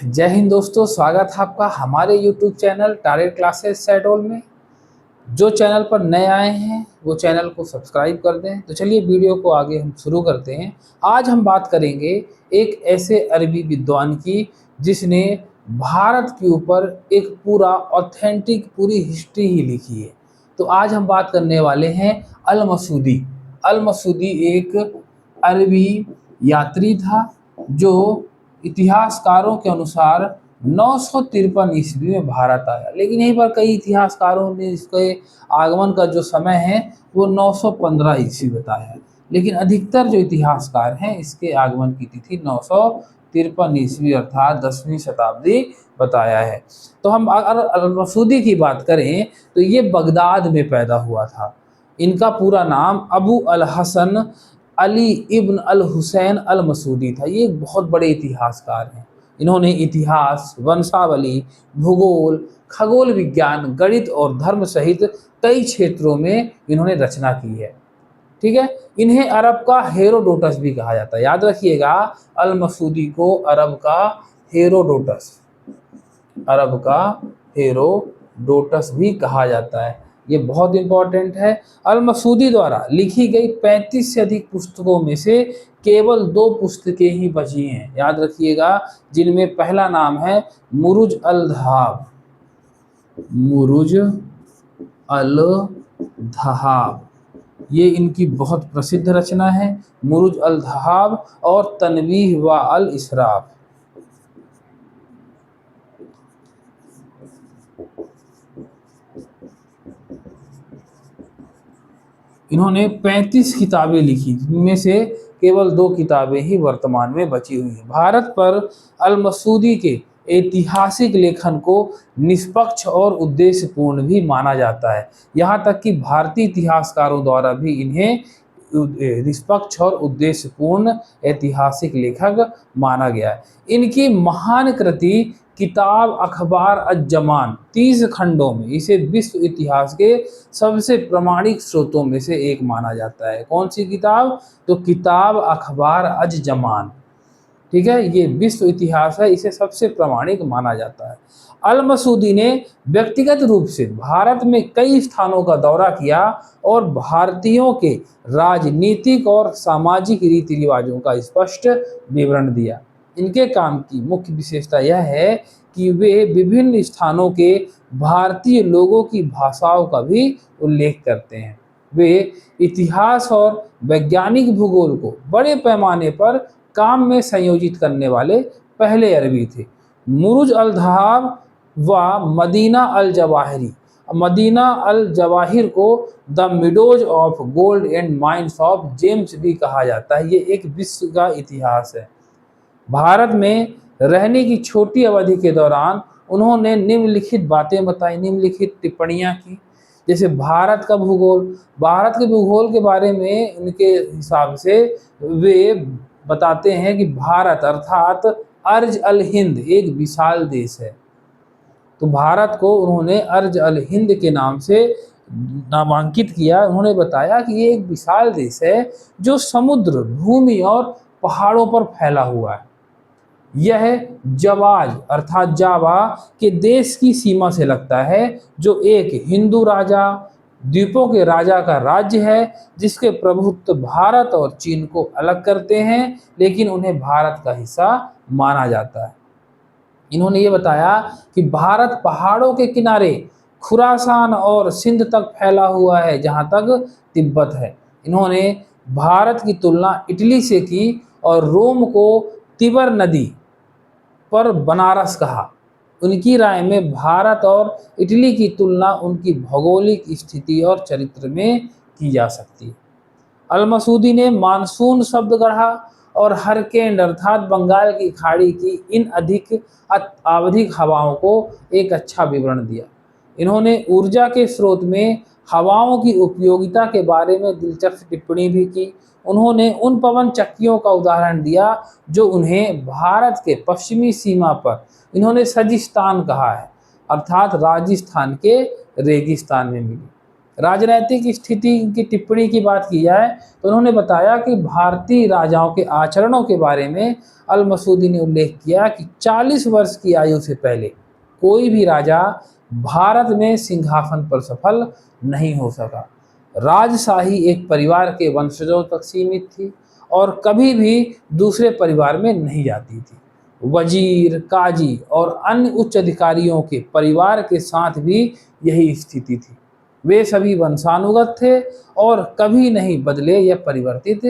जय हिंद दोस्तों, स्वागत है आपका हमारे YouTube channel target classes Shahdol में। जो चैनल पर नए आए हैं वो चैनल को सब्सक्राइब कर दें। तो चलिए वीडियो को आगे हम शुरू करते हैं। आज हम बात करेंगे एक ऐसे अरबी विद्वान की जिसने भारत के ऊपर एक पूरा ऑथेंटिक पूरी हिस्ट्री ही लिखी है। तो आज हम बात करने वाले हैं अल मसूदी। अल मसूदी एक अरबी यात्री था जो इतिहासकारों के अनुसार 953 ईस्वी में भारत आया, लेकिन यहीं पर कई इतिहासकारों ने इसके आगमन का जो समय है वो 915 ईस्वी बताया है, लेकिन अधिकतर जो इतिहासकार हैं इसके आगमन की तिथि 953 ईस्वी अर्थात 10वीं शताब्दी बताया है। तो हम अगर अल मसूदी की बात करें तो ये बगदाद में पैदा हुआ था। इनका पूरा नाम अबू अल हसन अली इब्न अल हुसैन अल मसूदी था। ये एक बहुत बड़े इतिहासकार हैं। इन्होंने इतिहास, वंशावली, भूगोल, खगोल विज्ञान, गणित और धर्म सहित कई क्षेत्रों में इन्होंने रचना की है। ठीक है, इन्हें अरब का हेरोडोटस भी कहा जाता है। याद रखिएगा, अल मसूदी को अरब का हेरोडोटस अरब का हेरोडोटस भी कहा जाता है। ये बहुत इंपॉर्टेंट है। अल मसूदी द्वारा लिखी गई 35 से अधिक पुस्तकों में से केवल 2 पुस्तकें ही बची हैं। याद रखिएगा, जिनमें पहला नाम है मुरुज अल धहाब। मुरुज अल धहाब ये इनकी बहुत प्रसिद्ध रचना है। मुरुज अल धहाब और तनवीह व अल इसराफ। इन्होंने 35 किताबें लिखी, जिनमें से केवल 2 किताबें ही वर्तमान में बची हुई हैं। भारत पर अल मसूदी के ऐतिहासिक लेखन को निष्पक्ष और उद्देश्यपूर्ण भी माना जाता है। यहाँ तक कि भारतीय इतिहासकारों द्वारा भी इन्हें निष्पक्ष और उद्देश्यपूर्ण ऐतिहासिक लेखक माना गया है। इनकी महान कृति किताब अखबार अज-जमान 30 खंडों में इसे विश्व इतिहास के सबसे प्रामाणिक स्रोतों में से एक माना जाता है। कौन सी किताब? तो किताब अखबार अज-जमान। ठीक है, ये विश्व इतिहास है, इसे सबसे प्रामाणिक माना जाता है। अल मसूदी ने व्यक्तिगत रूप से भारत में कई स्थानों का दौरा किया और भारतीयों के राजनीतिक और सामाजिक रीति रिवाजों का स्पष्ट विवरण दिया। इनके काम की मुख्य विशेषता यह है कि वे विभिन्न स्थानों के भारतीय लोगों की भाषाओं का भी उल्लेख करते हैं। वे इतिहास और वैज्ञानिक भूगोल को बड़े पैमाने पर काम में संयोजित करने वाले पहले अरबी थे। मुरुज अल धहाब व मदीना अल जवाहिरी। मदीना अल जवाहिर को the meadows of gold and mines of James भी कहा जाता है। ये एक विश्व का इतिहास है। भारत में रहने की छोटी अवधि के दौरान उन्होंने निम्नलिखित बातें बताई, निम्नलिखित टिप्पणियां की। जैसे भारत के भूगोल के बारे में उनके हिसाब से वे बताते हैं कि भारत अर्थात अर्ज अल हिंद एक विशाल देश है। तो भारत को उन्होंने अर्ज अल हिंद के नाम से नामांकित किया। उन्होंने बताया कि ये एक विशाल देश है जो समुद्र, भूमि और पहाड़ों पर फैला हुआ है। यह जवाज अर्थात जावा के देश की सीमा से लगता है, जो एक हिंदू राजा द्वीपों के राजा का राज्य है, जिसके प्रभुत्व भारत और चीन को अलग करते हैं, लेकिन उन्हें भारत का हिस्सा माना जाता है। इन्होंने ये बताया कि भारत पहाड़ों के किनारे खुरासान और सिंध तक फैला हुआ है, जहाँ तक तिब्बत है। इन्होंने भारत की तुलना इटली से की और रोम को तिबर नदी पर बनारस कहा। उनकी राय में भारत और इटली की तुलना उनकी भौगोलिक स्थिति और चरित्र में की जा सकती है। अल मसूदी ने मानसून शब्द गढ़ा और हरकेंड अर्थात बंगाल की खाड़ी की इन अधिक आवधिक हवाओं को एक अच्छा विवरण दिया। इन्होंने ऊर्जा के स्रोत में हवाओं की उपयोगिता के बारे में दिलचस्प टिप्पणी भी की। उन्होंने उन पवन चक्कियों का उदाहरण दिया जो उन्हें भारत के पश्चिमी सीमा पर इन्होंने सजिस्तान कहा है, अर्थात राजस्थान के रेगिस्तान में मिली। राजनैतिक स्थिति की टिप्पणी की बात की जाए तो उन्होंने बताया कि भारतीय राजाओं के आचरणों के बारे में अल मसूदी ने उल्लेख किया कि 40 वर्ष की आयु से पहले कोई भी राजा भारत में सिंहासन पर सफल नहीं हो सका। राजशाही एक परिवार के वंशजों तक सीमित थी और कभी भी दूसरे परिवार में नहीं जाती थी। वजीर, काजी और अन्य उच्च अधिकारियों के परिवार के साथ भी यही स्थिति थी। वे सभी वंशानुगत थे और कभी नहीं बदले या परिवर्तित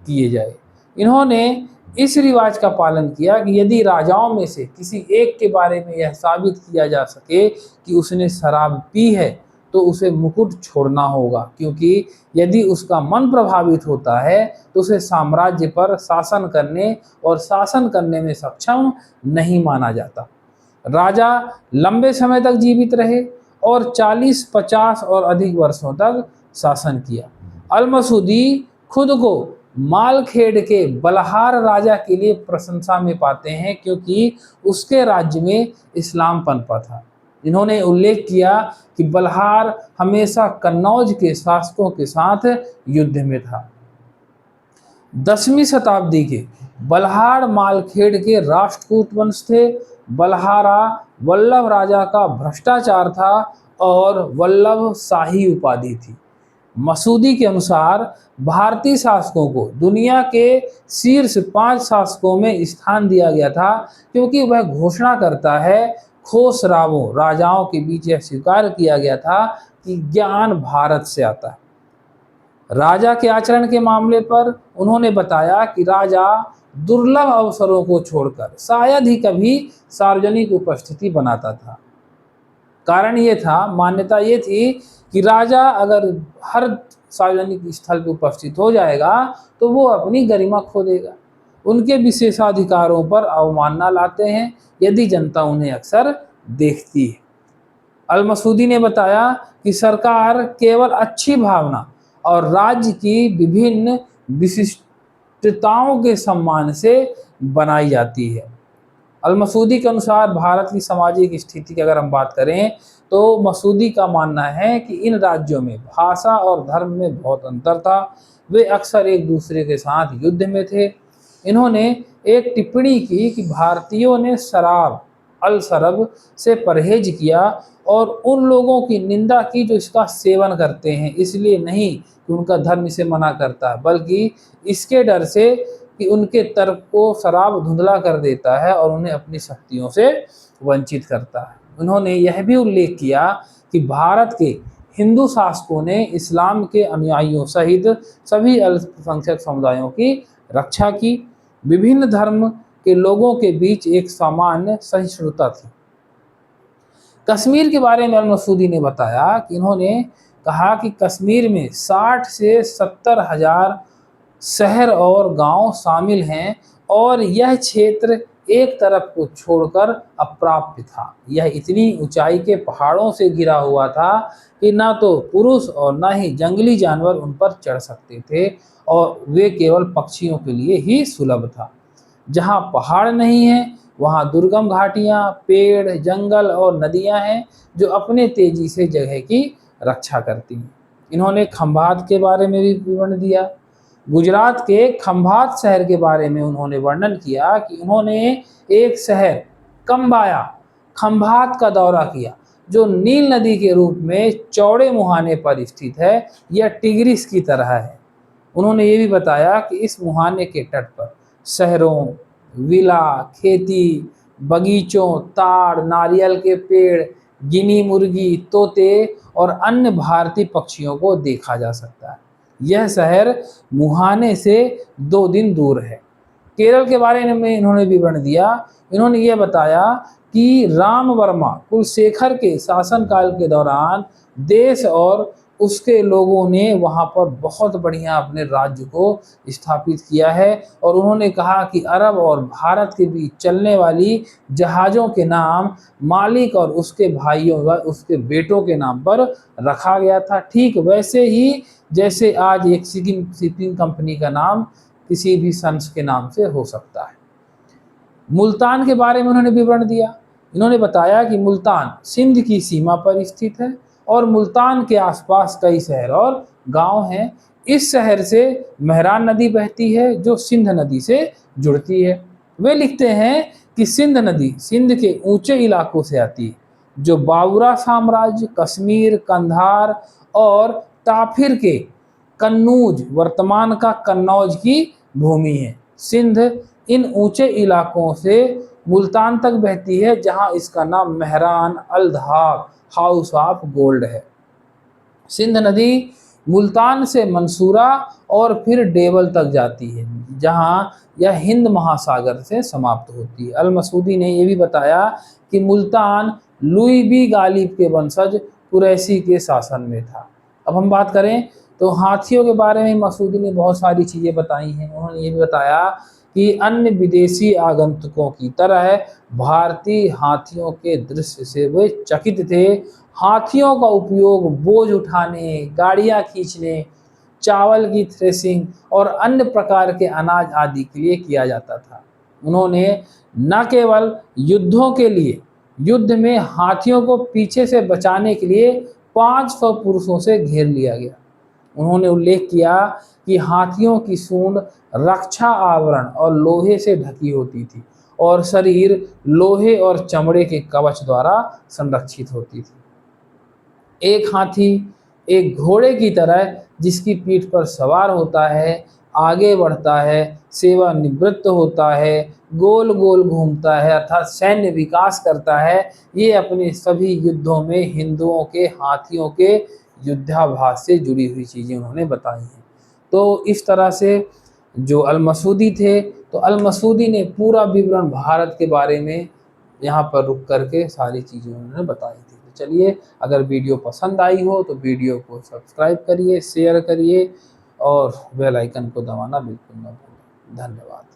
किए जाए। इन्होंने इस रिवाज का पालन किया कि यदि राजाओं में से किसी एक के बारे में यह साबित किया जा सके कि उसने शराब पी है तो उसे मुकुट छोड़ना होगा, क्योंकि यदि उसका मन प्रभावित होता है तो उसे साम्राज्य पर शासन करने और शासन करने में सक्षम नहीं माना जाता। राजा लंबे समय तक जीवित रहे और 40, 50 और अधिक वर्षों तक शासन किया। अल मसूदी खुद को मालखेड़ के बलहार राजा के लिए प्रशंसा में पाते हैं, क्योंकि उसके राज्य में इस्लाम पनपा था। इन्होंने उल्लेख किया कि बलहार हमेशा कन्नौज के शासकों के साथ युद्ध में था। 10वीं शताब्दी के बलहार मालखेड़ के राष्ट्रकूट वंश थे। बलहारा वल्लभ राजा का भ्रष्टाचार था और वल्लभ शाही उपाधि थी। मसूदी के अनुसार भारतीय शासकों को दुनिया के शीर्ष 5 शासकों में स्थान दिया गया था, क्योंकि वह घोषणा करता है खोसरावों राजाओं के बीच यह स्वीकार किया गया था कि ज्ञान भारत से आता है। राजा के आचरण के मामले पर उन्होंने बताया कि राजा दुर्लभ अवसरों को छोड़कर शायद ही कभी सार्वजनिक उपस्थिति बनाता था। कारण ये था, मान्यता ये थी कि राजा अगर हर सार्वजनिक स्थल पर उपस्थित हो जाएगा तो वो अपनी गरिमा खो देगा। उनके विशेषाधिकारों पर अवमानना लाते हैं यदि जनता उन्हें अक्सर देखती है। अल मसूदी ने बताया कि सरकार केवल अच्छी भावना और राज्य की विभिन्न विशिष्टताओं के सम्मान से बनाई जाती है। अल मसूदी के अनुसार भारत की सामाजिक स्थिति की अगर हम बात करें तो मसूदी का मानना है कि इन राज्यों में भाषा और धर्म में बहुत अंतर था। वे अक्सर एक दूसरे के साथ युद्ध में थे। इन्होंने एक टिप्पणी की कि भारतीयों ने शराब अल शरब से परहेज किया और उन लोगों की निंदा की जो इसका सेवन करते हैं, इसलिए नहीं कि उनका धर्म इसे मना करता है, बल्कि इसके डर से कि उनके तर्क को शराब धुंधला कर देता है और उन्हें अपनी शक्तियों से वंचित करता है। उन्होंने यह भी उल्लेख किया कि भारत के हिंदू शासकों ने इस्लाम के अनुयायियों सहित सभी अल्पसंख्यक समुदायों की रक्षा की। विभिन्न धर्म के लोगों के बीच एक सामान्य सहिष्णुता थी। कश्मीर के बारे में अल मसूदी ने बताया कि इन्होंने कहा कि कश्मीर में 60 से 70 हजार शहर और गांव शामिल हैं और यह क्षेत्र एक तरफ को छोड़कर अप्राप्य था। यह इतनी ऊंचाई के पहाड़ों से घिरा हुआ था कि ना तो पुरुष और ना ही जंगली जानवर उन पर चढ़ सकते थे और वे केवल पक्षियों के लिए ही सुलभ था। जहाँ पहाड़ नहीं है वहाँ दुर्गम घाटियाँ, पेड़, जंगल और नदियाँ हैं जो अपने तेजी से जगह की रक्षा करती हैं। इन्होंने खंभात के बारे में भी विवरण दिया। गुजरात के खंभात शहर के बारे में उन्होंने वर्णन किया कि उन्होंने एक शहर कंबाया खंभात का दौरा किया, जो नील नदी के रूप में चौड़े मुहाने पर स्थित है। यह टिग्रिस की तरह है। उन्होंने ये भी बताया कि इस मुहाने के तट पर शहरों, विला, खेती, बगीचों, ताड़, नारियल के पेड़, गिनी मुर्गी, तोते और अन्य भारतीय पक्षियों को देखा जा सकता है। यह शहर मुहाने से 2 दिन दूर है। केरल के बारे में इन्होंने विवरण दिया। इन्होंने यह बताया कि राम वर्मा कुलशेखर के शासनकाल के दौरान देश और उसके लोगों ने वहाँ पर बहुत बढ़िया अपने राज्य को स्थापित किया है और उन्होंने कहा कि अरब और भारत के बीच चलने वाली जहाज़ों के नाम मालिक और उसके भाइयों व उसके बेटों के नाम पर रखा गया था। ठीक वैसे ही जैसे आज एक शिपिंग कंपनी का नाम किसी भी संस के नाम से हो सकता है। मुल्तान के बारे में उन्होंने विवरण दिया। इन्होंने बताया कि मुल्तान सिंध की सीमा पर स्थित है और मुल्तान के आसपास कई शहर और गांव हैं। इस शहर से मेहरान नदी बहती है जो सिंध नदी से जुड़ती है। वे लिखते हैं कि सिंध नदी सिंध के ऊंचे इलाकों से आती है, जो बाबुरा साम्राज्य, कश्मीर, कंधार और ताफिर के कन्नौज, वर्तमान का कन्नौज की भूमि है। सिंध इन ऊंचे इलाकों से मुल्तान तक बहती है, जहां इसका नाम मेहरान अल दहाब, हाउस ऑफ गोल्ड है। सिंध नदी मुल्तान से मंसूरा और फिर देवल तक जाती है, जहां यह हिंद महासागर से समाप्त होती है। अल मसूदी ने यह भी बताया कि मुल्तान लुई बी गालिब के वंशज कुरैशी के शासन में था। अब हम बात करें तो हाथियों के बारे में मसूदी ने बहुत सारी चीज़ें बताई हैं। उन्होंने ये भी बताया कि अन्य विदेशी आगंतुकों की तरह भारतीय हाथियों के दृश्य से वे चकित थे। हाथियों का उपयोग बोझ उठाने, गाड़ियां खींचने, चावल की थ्रेसिंग और अन्य प्रकार के अनाज आदि के लिए किया जाता था। उन्होंने न केवल युद्धों के लिए, युद्ध में हाथियों को पीछे से बचाने के लिए 500 पुरुषों से घेर लिया गया। उन्होंने उल्लेख किया कि हाथियों की सूंड रक्षा आवरण और लोहे से ढकी होती थी और शरीर लोहे और चमड़े के कवच द्वारा संरक्षित होती थी। एक हाथी एक घोड़े की तरह जिसकी पीठ पर सवार होता है, आगे बढ़ता है, सेवानिवृत्त होता है, गोल गोल घूमता है अर्थात सैन्य विकास करता है। ये अपने सभी युद्धों में हिंदुओं के हाथियों के युद्धाभ्यास से जुड़ी हुई चीज़ें उन्होंने बताई हैं। तो इस तरह से जो अल मसूदी थे, तो अल मसूदी ने पूरा विवरण भारत के बारे में यहाँ पर रुक करके सारी चीज़ें उन्होंने बताई थी। तो चलिए, अगर वीडियो पसंद आई हो तो वीडियो को सब्सक्राइब करिए, शेयर करिए और बेल आइकन को दबाना बिल्कुल न भूलें। धन्यवाद।